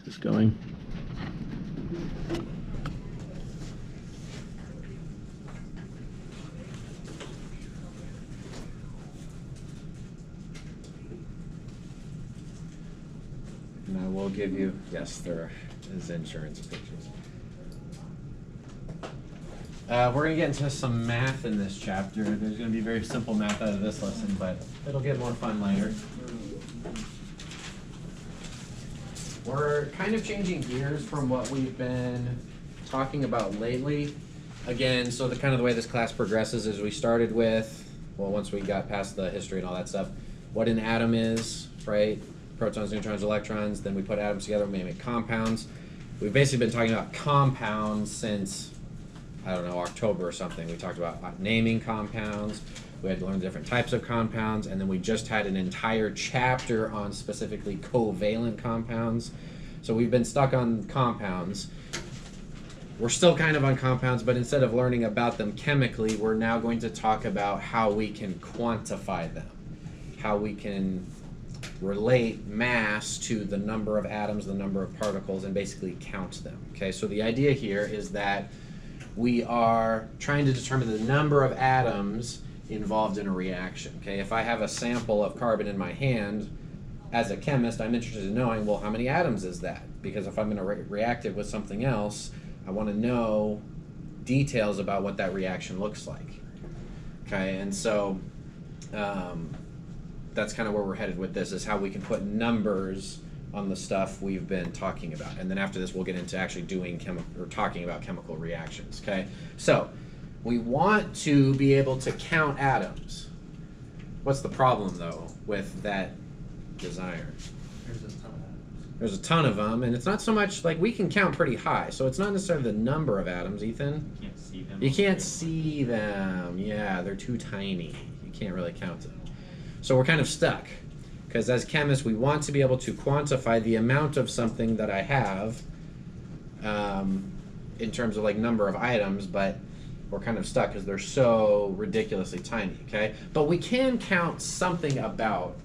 this going. And I will give you, yes, there is insurance pictures. We're going to get into some math in this chapter. There's going to be very simple math out of this lesson, but it'll get more fun later. We're kind of changing gears from what we've been talking about lately. Again, so the kind of the way this class progresses is we started with, well, once we got past the history and all that stuff, what an atom is, right? Protons, neutrons, electrons. Then we put atoms together, we make compounds. We've basically been talking about compounds since, I don't know, October or something. We talked about naming compounds. We had to learn different types of compounds, and then we just had an entire chapter on specifically covalent compounds. So we've been stuck on compounds. We're still kind of on compounds, but instead of learning about them chemically, we're now going to talk about how we can quantify them, how we can relate mass to the number of atoms, the number of particles, and basically count them. Okay, so the idea here is that we are trying to determine the number of atoms involved in a reaction. Okay, if I have a sample of carbon in my hand, as a chemist, I'm interested in knowing, well, how many atoms is that? Because if I'm going to react it with something else, I want to know details about what that reaction looks like. Okay, and so that's kind of where we're headed with this, is how we can put numbers on the stuff we've been talking about. And then after this, we'll get into actually doing talking about chemical reactions. Okay, so we want to be able to count atoms. What's the problem, though, with that desire? There's a ton of them, and it's not so much like we can count pretty high, so it's not necessarily the number of atoms, Ethan. You can't see them. You can't see them. Yeah, they're too tiny. You can't really count them. So we're kind of stuck, because as chemists, we want to be able to quantify the amount of something that I have in terms of like number of items, but we're kind of stuck because they're so ridiculously tiny, okay? But we can count something about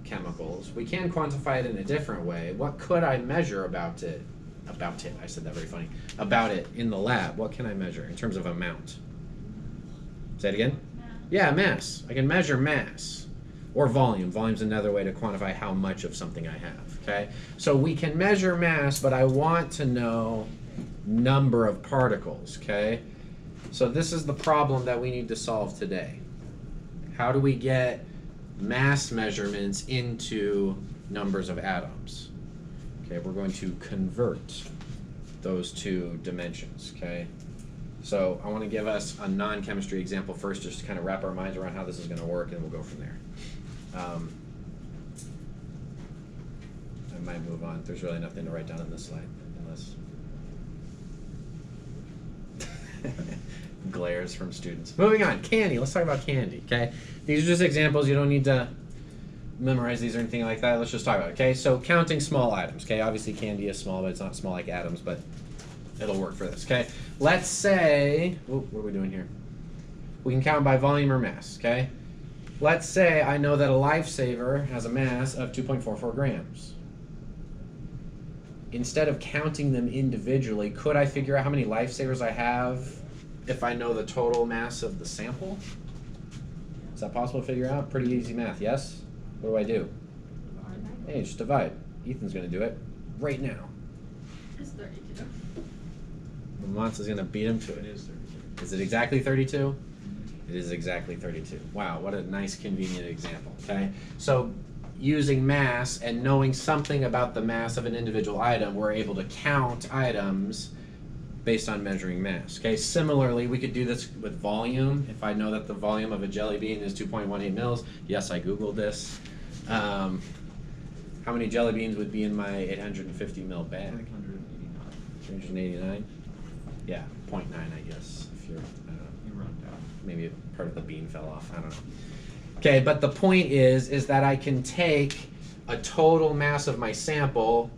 chemicals. We can quantify it in a different way. What could I measure about it? I said that very funny. About it in the lab. What can I measure in terms of amount? Say it again? Mass. Yeah, mass. I can measure mass. Or volume. Volume's another way to quantify how much of something I have, okay? So we can measure mass, but I want to know number of particles, okay? So this is the problem that we need to solve today. How do we get mass measurements into numbers of atoms? Okay, we're going to convert those two dimensions, okay? So I want to give us a non-chemistry example first, just to kind of wrap our minds around how this is going to work, and we'll go from there. I might move on. There's really nothing to write down on this slide, unless glares from students. Moving on, candy. Let's talk about candy, okay? These are just examples. You don't need to memorize these or anything like that. Let's just talk about it, okay? So counting small items, okay? Obviously candy is small, but it's not small like atoms, but it'll work for this, okay? Let's say, what are we doing here? We can count by volume or mass, okay? Let's say I know that a lifesaver has a mass of 2.44 grams. Instead of counting them individually, could I figure out how many lifesavers I have if I know the total mass of the sample? Is that possible to figure out? Pretty easy math, yes? What do I do? Hey, just divide. Ethan's going to do it right now. It's 32. Monsa's going to beat him to it. It is 32. Is it exactly 32? It is exactly 32. Wow, what a nice convenient example, okay? So using mass and knowing something about the mass of an individual item, we're able to count items based on measuring mass, okay? Similarly, we could do this with volume. If I know that the volume of a jelly bean is 2.18 mils, yes, I Googled this. How many jelly beans would be in my 850 mil bag? 389. 389? Yeah, 0.9, I guess, if you're, I don't know. You run down. Maybe part of the bean fell off, I don't know. Okay, but the point is that I can take a total mass of my sample,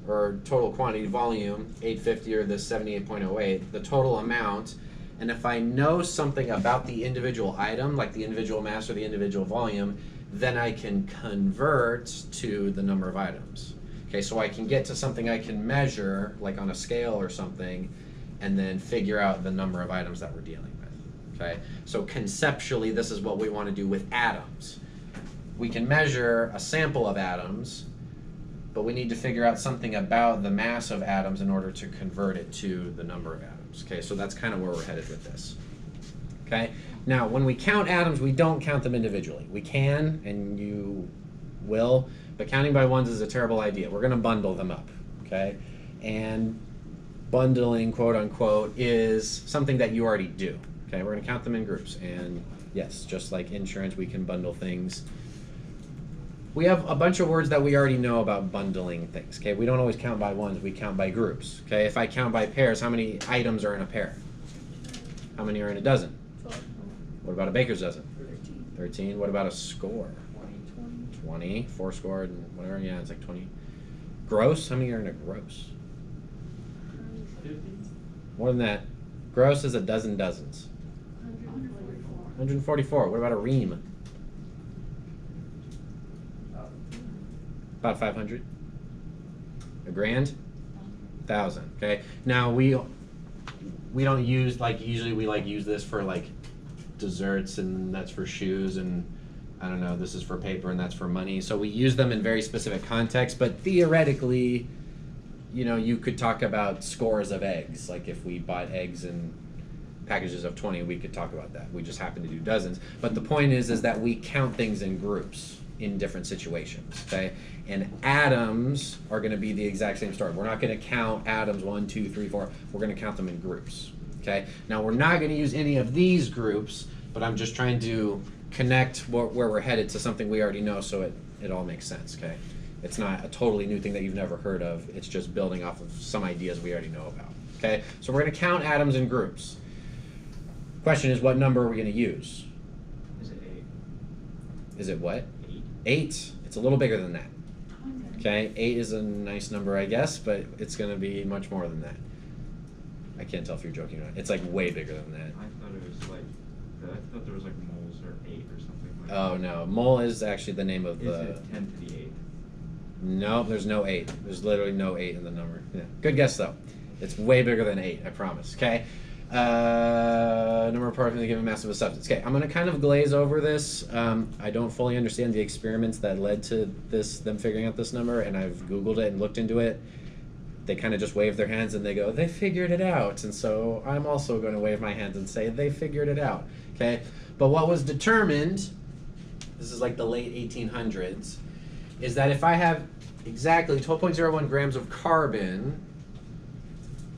or total quantity volume, 850 or the 78.08, the total amount, and if I know something about the individual item, like the individual mass or the individual volume, then I can convert to the number of items. Okay, so I can get to something I can measure, like on a scale or something, and then figure out the number of items that we're dealing with. Okay, so conceptually, this is what we want to do with atoms. We can measure a sample of atoms, but we need to figure out something about the mass of atoms in order to convert it to the number of atoms. Okay, so that's kind of where we're headed with this. Okay, now when we count atoms, we don't count them individually. We can, and you will, but counting by ones is a terrible idea. We're going to bundle them up. Okay, and bundling, quote unquote, is something that you already do. Okay, we're going to count them in groups, and yes, just like insurance, we can bundle things. We have a bunch of words that we already know about bundling things. Okay, we don't always count by ones, we count by groups. Okay, if I count by pairs, how many items are in a pair? How many are in a dozen? 12. What about a baker's dozen? 13. 13. What about a score? 20. 20. 4 scored and whatever. Yeah, it's like 20. Gross? How many are in a gross? 50. More than that. Gross is a dozen dozens. 144. 144. What about a ream? About 500. A grand? 1,000. Okay. Now we don't use, like, usually we like use this for like desserts, and that's for shoes, and I don't know, this is for paper and that's for money. So we use them in very specific contexts, but theoretically, you know, you could talk about scores of eggs. Like if we bought eggs in packages of 20, we could talk about that. We just happen to do dozens. But the point is that we count things in groups in different situations, okay? And atoms are going to be the exact same story. We're not going to count atoms 1, 2, 3, 4. We're going to count them in groups, okay? Now, we're not going to use any of these groups, but I'm just trying to connect where we're headed to something we already know, so it all makes sense, okay? It's not a totally new thing that you've never heard of. It's just building off of some ideas we already know about, okay? So we're going to count atoms in groups. Question is, what number are we going to use? Is it 8? Is it what? 8. 8. It's a little bigger than that. Okay, 8 is a nice number, I guess, but it's going to be much more than that. I can't tell if you're joking or not. It's like way bigger than that. I thought it was like, I thought there was like moles or 8 or something like that. Oh no, mole is actually the name of the. Is it 10 to the 8? No, there's no 8. There's literally no 8 in the number. Yeah, good guess though. It's way bigger than 8. I promise. Okay. Number of parts in the given mass of a substance. Okay, I'm going to kind of glaze over this. I don't fully understand the experiments that led to them figuring out this number, and I've Googled it and looked into it. They kind of just wave their hands and they go, they figured it out. And so I'm also going to wave my hands and say, they figured it out. Okay, but what was determined, this is like the late 1800s, is that if I have exactly 12.01 grams of carbon,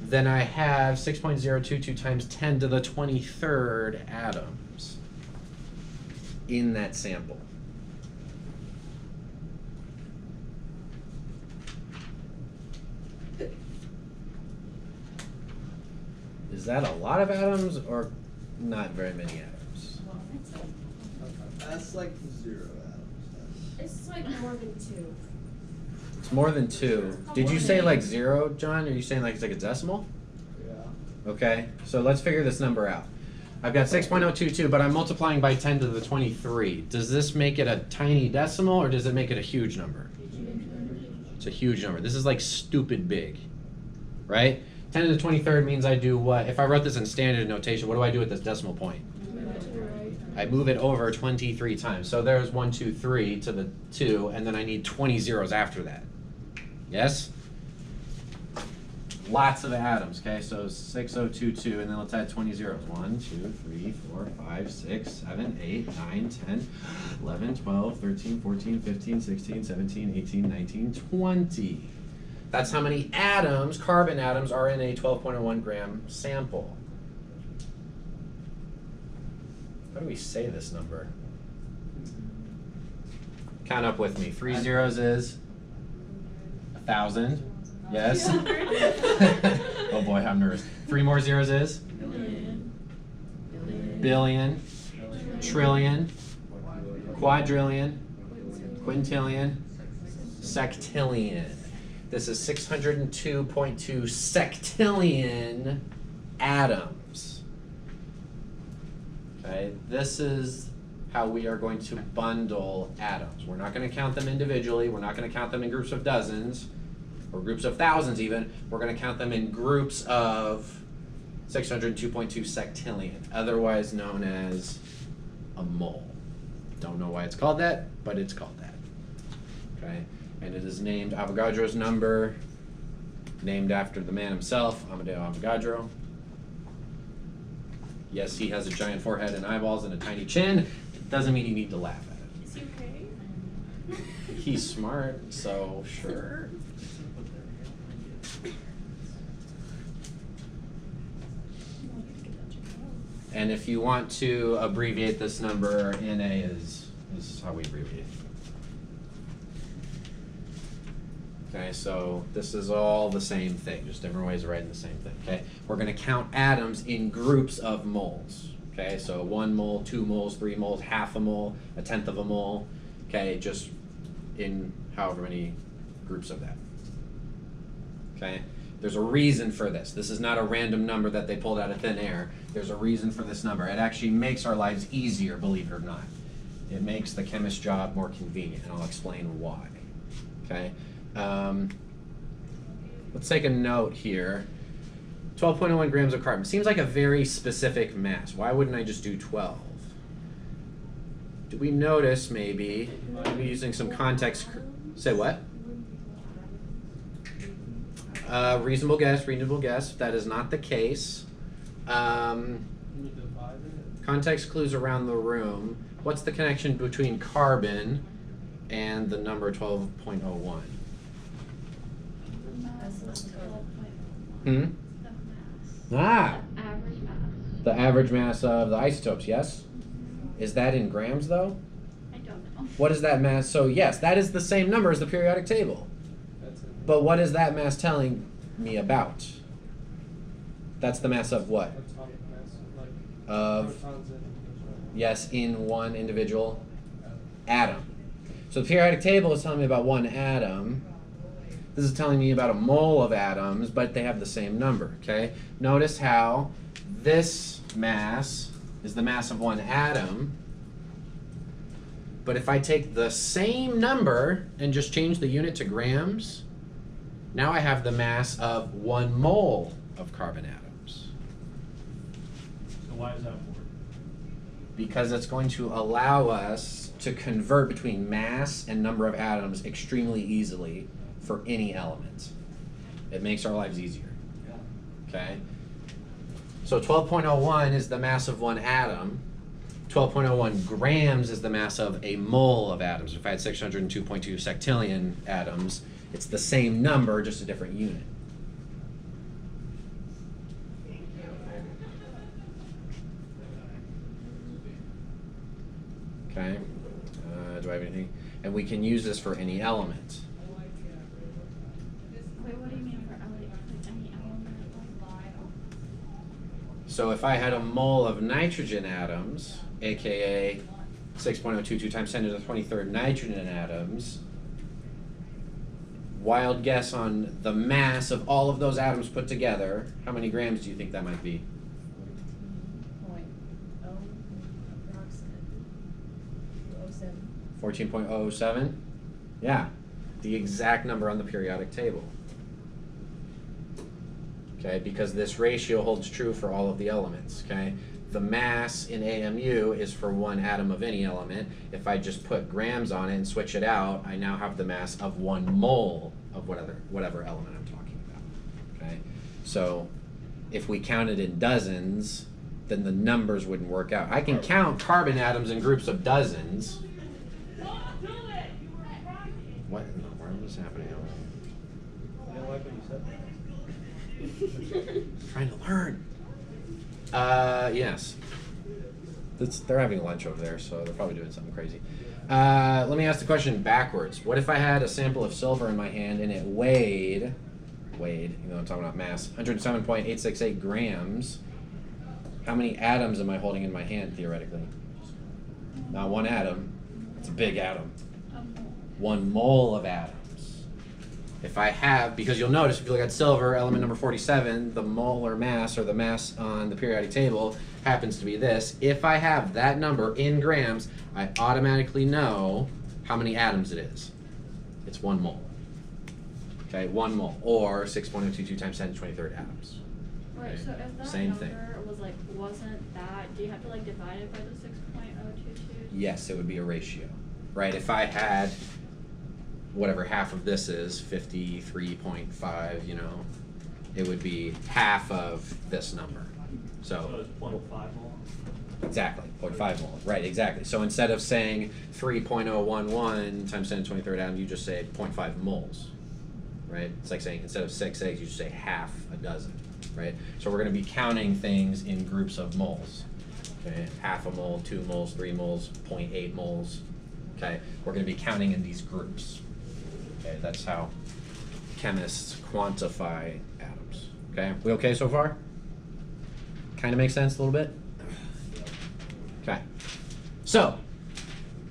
then I have 6.022 times 10 to the 23rd atoms in that sample. Is that a lot of atoms or not very many atoms? That's like 0 atoms. It's like more than 2. It's more than 2. Did you say like 0, John? Are you saying like it's like a decimal? Yeah. Okay, so let's figure this number out. I've got 6.022, but I'm multiplying by 10 to the 23. Does this make it a tiny decimal, or does it make it a huge number? It's a huge number. This is like stupid big, right? 10 to the 23rd means I do what? If I wrote this in standard notation, what do I do at this decimal point? I move it over 23 times. So there's 1, 2, 3 to the 2, and then I need 20 zeros after that. Yes? Lots of atoms, okay? So 6022, and then let's add 20 zeros. 1, 2, 3, 4, 5, 6, 7, 8, 9, 10, 11, 12, 13, 14, 15, 16, 17, 18, 19, 20. That's how many atoms, carbon atoms, are in a 12.01 gram sample. How do we say this number? Count up with me. 3 zeros is 1,000. Yes. Oh boy, I'm nervous. 3 more zeros is billion, trillion, quadrillion, quintillion, sectillion. This is 602.2 sectillion atoms. Okay, this is how we are going to bundle atoms. We're not going to count them individually. We're not going to count them in groups of dozens. or groups of thousands even, we're going to count them in groups of 602.2 sectillion, otherwise known as a mole. Don't know why it's called that, but it's called that. Okay, and it is named Avogadro's number, named after the man himself, Amadeo Avogadro. Yes, he has a giant forehead and eyeballs and a tiny chin. It doesn't mean you need to laugh at it. Is he okay? He's smart, so sure. And if you want to abbreviate this number, NA is how we abbreviate it. Okay, so this is all the same thing, just different ways of writing the same thing. Okay, we're going to count atoms in groups of moles. Okay, so 1 mole, 2 moles, 3 moles, half a mole, a tenth of a mole. Okay, just in however many groups of that. Okay, there's a reason for this. This is not a random number that they pulled out of thin air. There's a reason for this number. It actually makes our lives easier, believe it or not. It makes the chemist's job more convenient, and I'll explain why. Okay. Let's take a note here. 12.01 grams of carbon. Seems like a very specific mass. Why wouldn't I just do 12? Do we notice maybe using some context? Say what? Reasonable guess, reasonable guess. That is not the case. Context clues around the room. What's the connection between carbon and the number 12.01? Ah, Average mass. the average mass of the isotopes, yes? Is that in grams though? I don't know. What is that mass? So yes, that is the same number as the periodic table. But what is that mass telling me about? That's the mass of what? Of, yes, in one individual atom. So the periodic table is telling me about one atom. This is telling me about a mole of atoms, but they have the same number, okay? Notice how this mass is the mass of one atom, but if I take the same number and just change the unit to grams, now I have the mass of 1 mole of carbon atoms. So why is that for? Because it's going to allow us to convert between mass and number of atoms extremely easily for any element. It makes our lives easier. Okay? So 12.01 is the mass of one atom. 12.01 grams is the mass of a mole of atoms. If I had 602.2 sectillion atoms, it's the same number, just a different unit. Okay? Do I have anything? And we can use this for any element. Wait, what do you mean for any element? So if I had a mole of nitrogen atoms, aka 6.022 times 10 to the 23rd nitrogen atoms, wild guess on the mass of all of those atoms put together, how many grams do you think that might be? 14.007? Yeah, the exact number on the periodic table. Okay, because this ratio holds true for all of the elements, okay? The mass in AMU is for one atom of any element. If I just put grams on it and switch it out, I now have the mass of 1 mole of whatever element I'm talking about, okay? So if we counted in dozens, then the numbers wouldn't work out. I can count carbon atoms in groups of dozens. What in the world is happening? Trying to learn. Yes. They're having lunch over there, so they're probably doing something crazy. Let me ask the question backwards. What if I had a sample of silver in my hand and it weighed, you know I'm talking about mass, 107.868 grams. How many atoms am I holding in my hand, theoretically? Not one atom. It's a big atom. 1 mole of atoms. If I have, because you'll notice if you look at silver, element number 47, the molar mass or the mass on the periodic table happens to be this. If I have that number in grams, I automatically know how many atoms it is. It's 1 mole. Okay? Okay, 1 mole, or 6.022 times 10 to the 23rd atoms. Right, Okay, so if that same number thing. was like, wasn't that, do you have to like divide it by the 6.022? Yes, it would be a ratio, right? If I had whatever half of this is, 53.5, you know, it would be half of this number. So So, it's 0.5 mole. exactly, 0.5 mole, right, exactly. So instead of saying 3.011 times 10 to the 23rd atom, you just say 0.5 moles, right? It's like saying instead of 6 eggs, you just say half a dozen, right? So we're going to be counting things in groups of moles. Okay, half a mole, 2 moles, 3 moles, 0.8 moles. Okay, we're going to be counting in these groups. Okay, that's how chemists quantify atoms. Okay, we okay so far? Kind of makes sense a little bit? Okay, so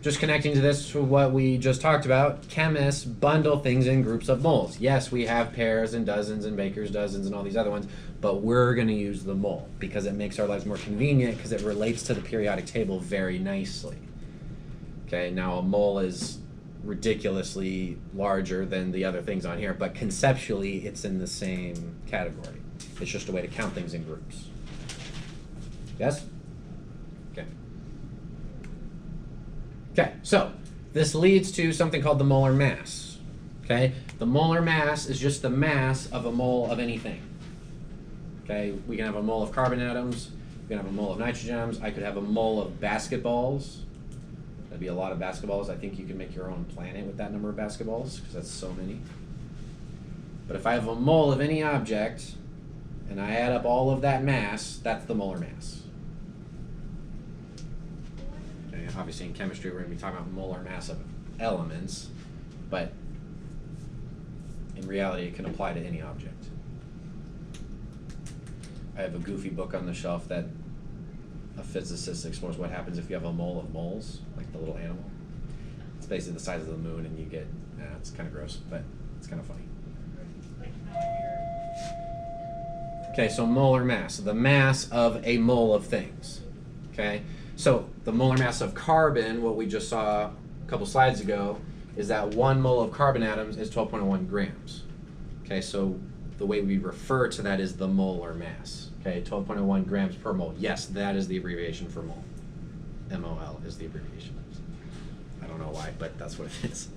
just connecting to this to what we just talked about, chemists bundle things in groups of moles. Yes, we have pairs and dozens and baker's dozens and all these other ones, but we're going to use the mole because it makes our lives more convenient because it relates to the periodic table very nicely. Okay, now a mole is ridiculously larger than the other things on here, but conceptually it's in the same category. It's just a way to count things in groups. Yes? Okay. Okay, so this leads to something called the molar mass. Okay, the molar mass is just the mass of a mole of anything. Okay, we can have a mole of carbon atoms, we can have a mole of nitrogen atoms, I could have a mole of basketballs. That'd be a lot of basketballs. I think you can make your own planet with that number of basketballs, because that's so many. But if I have a mole of any object, and I add up all of that mass, that's the molar mass. Okay, obviously in chemistry we're going to be talking about molar mass of elements, but in reality it can apply to any object. I have a goofy book on the shelf that a physicist explores what happens if you have a mole of moles, like the little animal. It's basically the size of the moon, and you get, it's kind of gross, but it's kind of funny. Okay, so molar mass, the mass of a mole of things. Okay, so the molar mass of carbon, what we just saw a couple slides ago, is that 1 mole of carbon atoms is 12.01 grams. Okay, so the way we refer to that is the molar mass. Okay, 12.01 grams per mole. Yes, that is the abbreviation for mole. MOL is the abbreviation. I don't know why, but that's what it is.